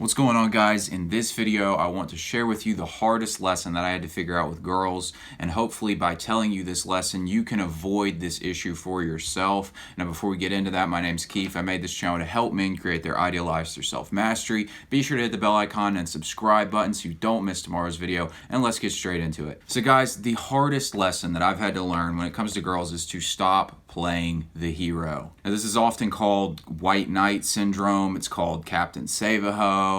What's going on, guys? In this video, I want to share with you the hardest lesson that I had to figure out with girls, and hopefully by telling you this lesson, you can avoid this issue for yourself. Now, before we get into that, my name's Keefe. I made this channel to help men create their ideal lives through self-mastery. Be sure to hit the bell icon and subscribe button so you don't miss tomorrow's video, and let's get straight into it. So guys, the hardest lesson that I've had to learn when it comes to girls is to stop playing the hero. Now, this is often called white knight syndrome. It's called Captain Save-A-Ho.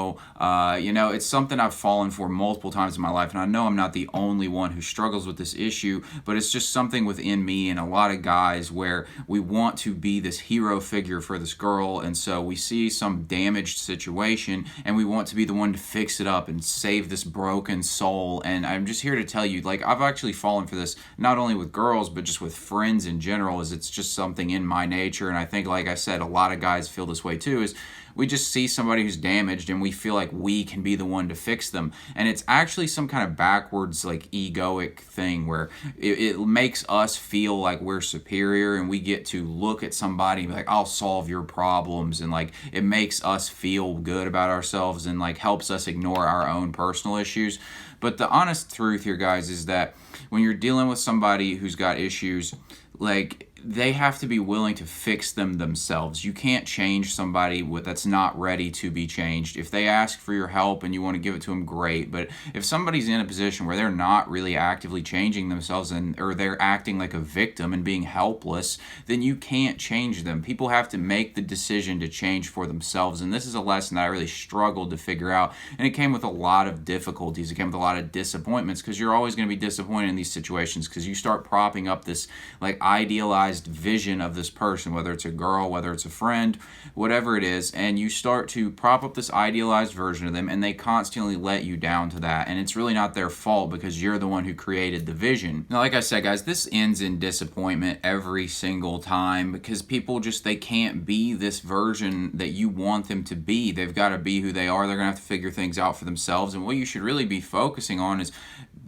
It's something I've fallen for multiple times in my life, and I know I'm not the only one who struggles with this issue, but it's just something within me and a lot of guys where we want to be this hero figure for this girl, and so we see some damaged situation and we want to be the one to fix it up and save this broken soul. And I'm just here to tell you, like, I've actually fallen for this not only with girls but just with friends in general, as it's just something in my nature. And I think, like I said, a lot of guys feel this way too, is we just see somebody who's damaged and we feel like we can be the one to fix them. And it's actually some kind of backwards, like, egoic thing where it makes us feel like we're superior and we get to look at somebody and be like, I'll solve your problems. And like, it makes us feel good about ourselves and like helps us ignore our own personal issues. But the honest truth here, guys, is that when you're dealing with somebody who's got issues, like, they have to be willing to fix them themselves. You can't change somebody that's not ready to be changed. If they ask for your help and you want to give it to them, great. But if somebody's in a position where they're not really actively changing themselves or they're acting like a victim and being helpless, then you can't change them. People have to make the decision to change for themselves. And this is a lesson that I really struggled to figure out. And it came with a lot of difficulties. It came with a lot of disappointments, because you're always going to be disappointed in these situations because you start propping up this like idealized vision of this person, whether it's a girl, whether it's a friend, whatever it is, and you start to prop up this idealized version of them, and they constantly let you down to that. And it's really not their fault because you're the one who created the vision. Now, like I said, guys, this ends in disappointment every single time because people just, they can't be this version that you want them to be. They've got to be who they are. They're gonna have to figure things out for themselves. And what you should really be focusing on is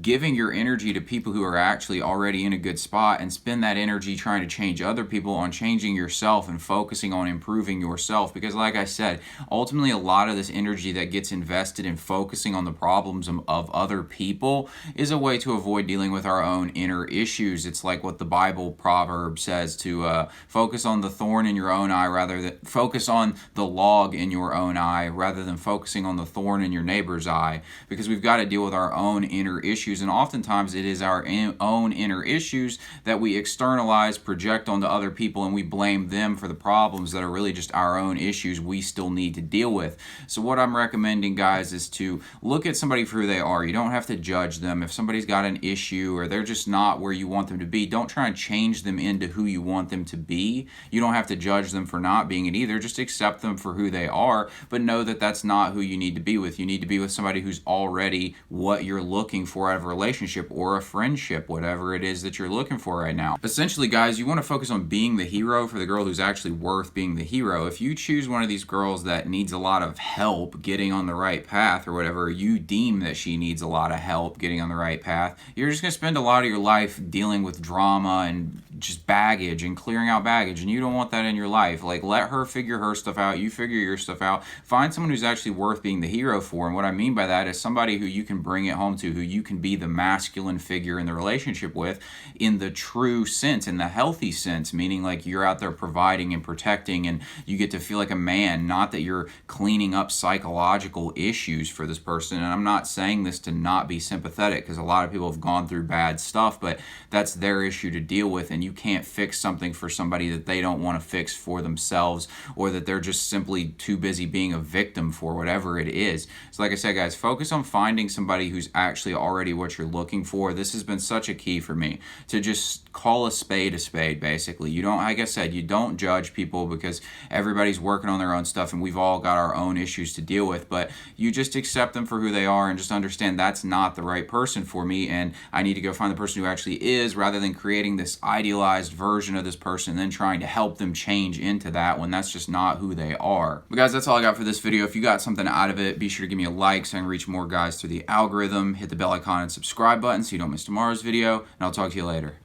giving your energy to people who are actually already in a good spot, and spend that energy trying to change other people on changing yourself and focusing on improving yourself. Because like I said, ultimately a lot of this energy that gets invested in focusing on the problems of other people is a way to avoid dealing with our own inner issues. It's like what the Bible proverb says, to focus on the thorn in your own eye rather than focus on the log in your own eye rather than focusing on the thorn in your neighbor's eye, because we've got to deal with our own inner issues. And oftentimes it is our own inner issues that we externalize, project onto other people, and we blame them for the problems that are really just our own issues we still need to deal with. So what I'm recommending, guys, is to look at somebody for who they are. You don't have to judge them. If somebody's got an issue or they're just not where you want them to be, don't try and change them into who you want them to be. You don't have to judge them for not being it either. Just accept them for who they are, but know that that's not who you need to be with. You need to be with somebody who's already what you're looking for out of a relationship or a friendship, whatever it is that you're looking for right now. Essentially, guys, you want to focus on being the hero for the girl who's actually worth being the hero. If you choose one of these girls that needs a lot of help getting on the right path, or whatever, you deem that she needs a lot of help getting on the right path, you're just going to spend a lot of your life dealing with drama and just baggage and clearing out baggage, and you don't want that in your life. Like, let her figure her stuff out, you figure your stuff out. Find someone who's actually worth being the hero for. And what I mean by that is somebody who you can bring it home to, who you can be the masculine figure in the relationship with, in the true sense, in the healthy sense, meaning like you're out there providing and protecting and you get to feel like a man, not that you're cleaning up psychological issues for this person. And I'm not saying this to not be sympathetic, because a lot of people have gone through bad stuff, but that's their issue to deal with, and you can't fix something for somebody that they don't want to fix for themselves, or that they're just simply too busy being a victim for, whatever it is. So like I said, guys, focus on finding somebody who's actually already what you're looking for. This has been such a key for me, to just call a spade, basically. You don't, like I said, you don't judge people because everybody's working on their own stuff and we've all got our own issues to deal with, but you just accept them for who they are and just understand that's not the right person for me, and I need to go find the person who actually is, rather than creating this idealized version of this person and then trying to help them change into that when that's just not who they are. But guys, that's all I got for this video. If you got something out of it, be sure to give me a like so I can reach more guys through the algorithm. Hit the bell icon and subscribe button so you don't miss tomorrow's video, and I'll talk to you later.